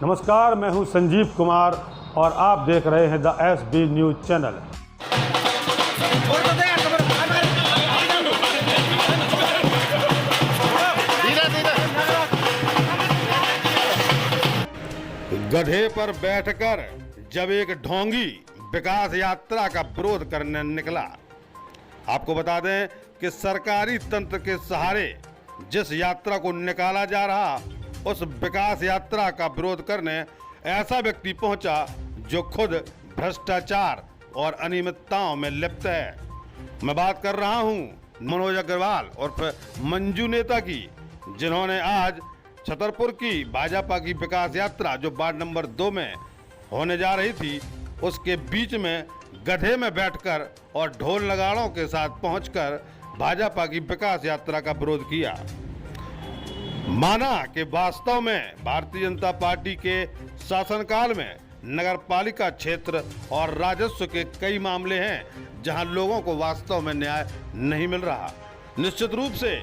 नमस्कार, मैं हूं संजीव कुमार और आप देख रहे हैं द SB न्यूज चैनल। गधे पर बैठकर जब एक ढोंगी विकास यात्रा का विरोध करने निकला। आपको बता दें कि सरकारी तंत्र के सहारे जिस यात्रा को निकाला जा रहा, उस विकास यात्रा का विरोध करने ऐसा व्यक्ति पहुंचा जो खुद भ्रष्टाचार और अनियमितताओं में लिप्त है। मैं बात कर रहा हूं मनोज अग्रवाल और मंजू नेता की, जिन्होंने आज छतरपुर की भाजपा की विकास यात्रा जो वार्ड नंबर 2 में होने जा रही थी, उसके बीच में गधे में बैठकर और ढोल नगाड़ों के साथ पहुंचकर भाजपा की विकास यात्रा का विरोध किया। माना कि वास्तव में भारतीय जनता पार्टी के शासनकाल में नगर पालिका क्षेत्र और राजस्व के कई मामले हैं जहां लोगों को वास्तव में न्याय नहीं मिल रहा। निश्चित रूप से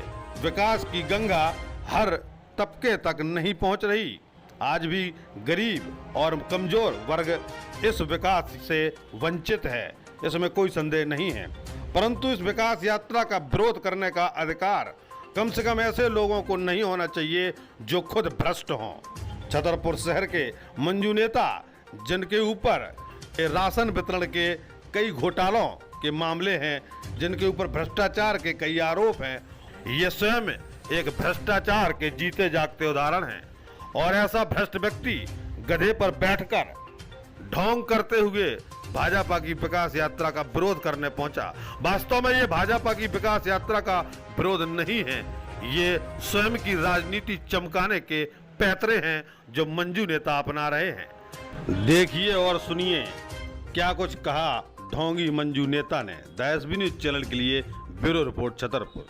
विकास की गंगा हर तबके तक नहीं पहुंच रही। आज भी गरीब और कमजोर वर्ग इस विकास से वंचित है, इसमें कोई संदेह नहीं है। परंतु इस विकास यात्रा का विरोध करने का अधिकार कम से कम ऐसे लोगों को नहीं होना चाहिए जो खुद भ्रष्ट हों। छतरपुर शहर के मंजू नेता, जिनके ऊपर राशन वितरण के कई घोटालों के मामले हैं, जिनके ऊपर भ्रष्टाचार के कई आरोप हैं, ये स्वयं एक भ्रष्टाचार के जीते जागते उदाहरण हैं। और ऐसा भ्रष्ट व्यक्ति गधे पर बैठकर ढोंग करते हुए भाजपा की विकास यात्रा का विरोध करने पहुंचा। वास्तव में ये भाजपा की विकास यात्रा का विरोध नहीं है, ये स्वयं की राजनीति चमकाने के पैतरे हैं जो मंजू नेता अपना रहे हैं। देखिए और सुनिए क्या कुछ कहा ढोंगी मंजू नेता ने। द SB न्यूज चैनल के लिए ब्यूरो रिपोर्ट छतरपुर।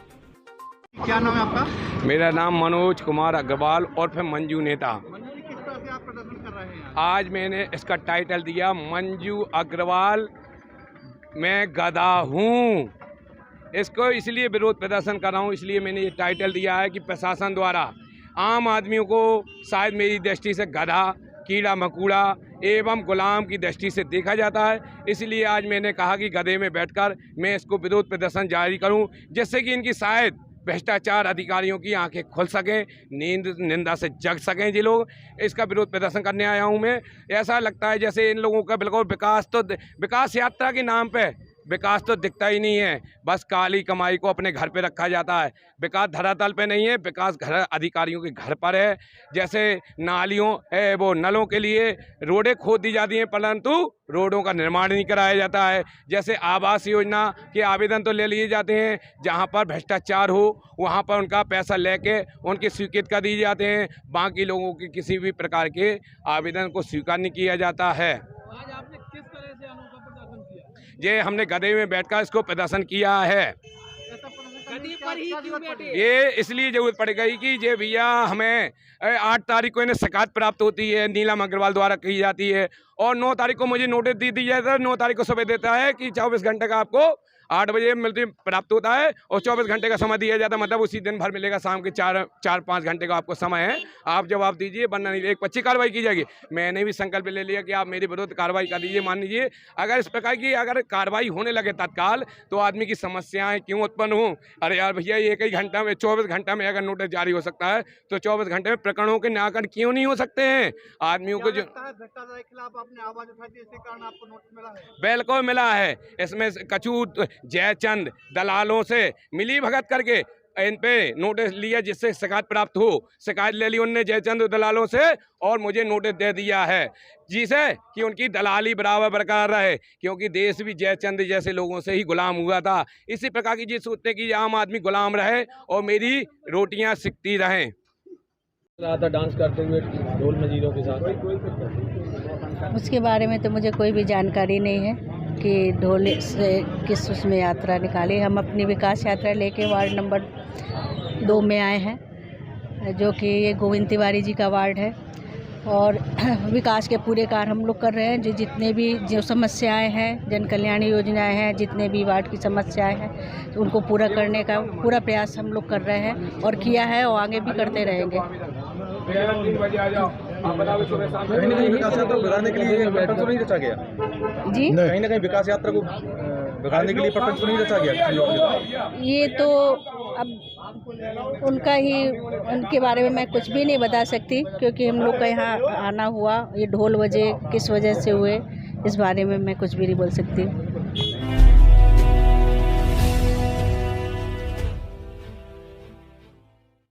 क्या नाम है आपका? मेरा नाम मनोज कुमार अग्रवाल और फिर मंजू नेता। किस तरह से आप प्रदर्शन कर रहे हैं? आज मैंने इसका टाइटल दिया मंजू अग्रवाल मैं गधा हूँ। इसको इसलिए विरोध प्रदर्शन कर रहा हूँ, इसलिए मैंने ये टाइटल दिया है कि प्रशासन द्वारा आम आदमियों को शायद मेरी दृष्टि से गधा, कीड़ा मकोड़ा एवं गुलाम की दृष्टि से देखा जाता है। इसलिए आज मैंने कहा कि गधे में बैठकर मैं इसको विरोध प्रदर्शन जारी करूं, जिससे कि इनकी शायद भ्रष्टाचार अधिकारियों की आंखें खुल सकें, निंदा से जग सकें। जी लोग इसका विरोध प्रदर्शन करने आया हूं मैं। ऐसा लगता है जैसे इन लोगों का बिल्कुल विकास यात्रा के नाम पे विकास तो दिखता ही नहीं है, बस काली कमाई को अपने घर पे रखा जाता है। विकास धरातल पे नहीं है, विकास घर अधिकारियों के घर पर है। जैसे नालियों वो नलों के लिए रोडें खोद दी जाती हैं, परंतु रोडों का निर्माण नहीं कराया जाता है। जैसे आवास योजना के आवेदन तो ले लिए जाते हैं, जहां पर भ्रष्टाचार हो वहां पर उनका पैसा लेके उनकी स्वीकृत कर दिए जाते हैं, बाकी लोगों के किसी भी प्रकार के आवेदन को स्वीकार नहीं किया जाता है। आज आपने किस तरह से अनोखा प्रदर्शन किया? ये हमने गधे में बैठकर इसको प्रदर्शन किया है। ऐसा प्रदर्शन करने की क्या जरूरत पड़ी? ये इसलिए जरूरत पड़ गई कि ये भैया हमें 8 तारीख को इन्हें शिकायत प्राप्त होती है, नीलम अग्रवाल द्वारा की जाती है, और 9 तारीख को मुझे नोटिस दी जाता है। 9 तारीख को सुबह देता है कि 24 घंटे का आपको 8 बजे मिलती प्राप्त होता है और 24 घंटे का समय दिया जाता है, मतलब उसी दिन भर मिलेगा। शाम के 4-5 घंटे का आपको समय है, आप जवाब दीजिए, वरना नहीं एक पच्ची कार्रवाई की जाएगी। मैंने भी संकल्प ले लिया कि आप मेरे विरुद्ध कार्रवाई कर दीजिए। मान लीजिए अगर इस प्रकार की अगर कार्रवाई होने लगे तत्काल, तो आदमी की समस्याएं क्यों उत्पन्न हों? अरे यार भैया, एक ही घंटा में 24 घंटा में अगर नोटिस जारी हो सकता है तो 24 घंटे में प्रकरणों के निराकरण क्यों नहीं हो सकते हैं? आदमियों को जो भ्रष्टाचार के खिलाफ आपने आवाज उठाई थी, इसके कारण आपको नोटिस मिला है? बिल्कुल मिला है। इसमें कचूत जयचंद दलालों से मिली भगत करके इन पे नोटिस लिया, जिससे शिकायत प्राप्त हो। शिकायत ले ली उनने जयचंद दलालों से और मुझे नोटिस दे दिया है, जिसे कि उनकी दलाली बराबर बरकरार रहे, क्योंकि देश भी जयचंद जैसे लोगों से ही गुलाम हुआ था। इसी प्रकार की चीज सोचते कि आम आदमी गुलाम रहे और मेरी रोटियां सिकती रहें। डांस करते हुए ढोल मजीरों के साथ, उसके बारे में तो मुझे कोई भी जानकारी नहीं है कि ढोल से किस उसमें यात्रा निकाली। हम अपनी विकास यात्रा लेके वार्ड नंबर 2 में आए हैं, जो कि ये गोविंद तिवारी जी का वार्ड है, और विकास के पूरे कार्य हम लोग कर रहे हैं। जितने भी जो समस्याएं हैं, जन कल्याण योजनाएं हैं, जितने भी वार्ड की समस्याएं हैं, तो उनको पूरा करने का पूरा प्रयास हम लोग कर रहे हैं और किया है और आगे भी करते रहेंगे। आप बताओ सुबह शाम कहीं ना कहीं विकास यात्रा को बिगाड़ने के लिए प्रपंच तो नहीं रचा गया। जी कहीं ना कहीं विकास यात्रा को बिगाड़ने के लिए प्रपंच तो नहीं रचा गया। ये तो अब उनका ही, उनके बारे में मैं कुछ भी नहीं बता सकती, क्योंकि हम लोग का यहाँ आना हुआ, ये ढोल बजे किस वजह से हुए, इस बारे में मैं कुछ भी नहीं बोल सकती।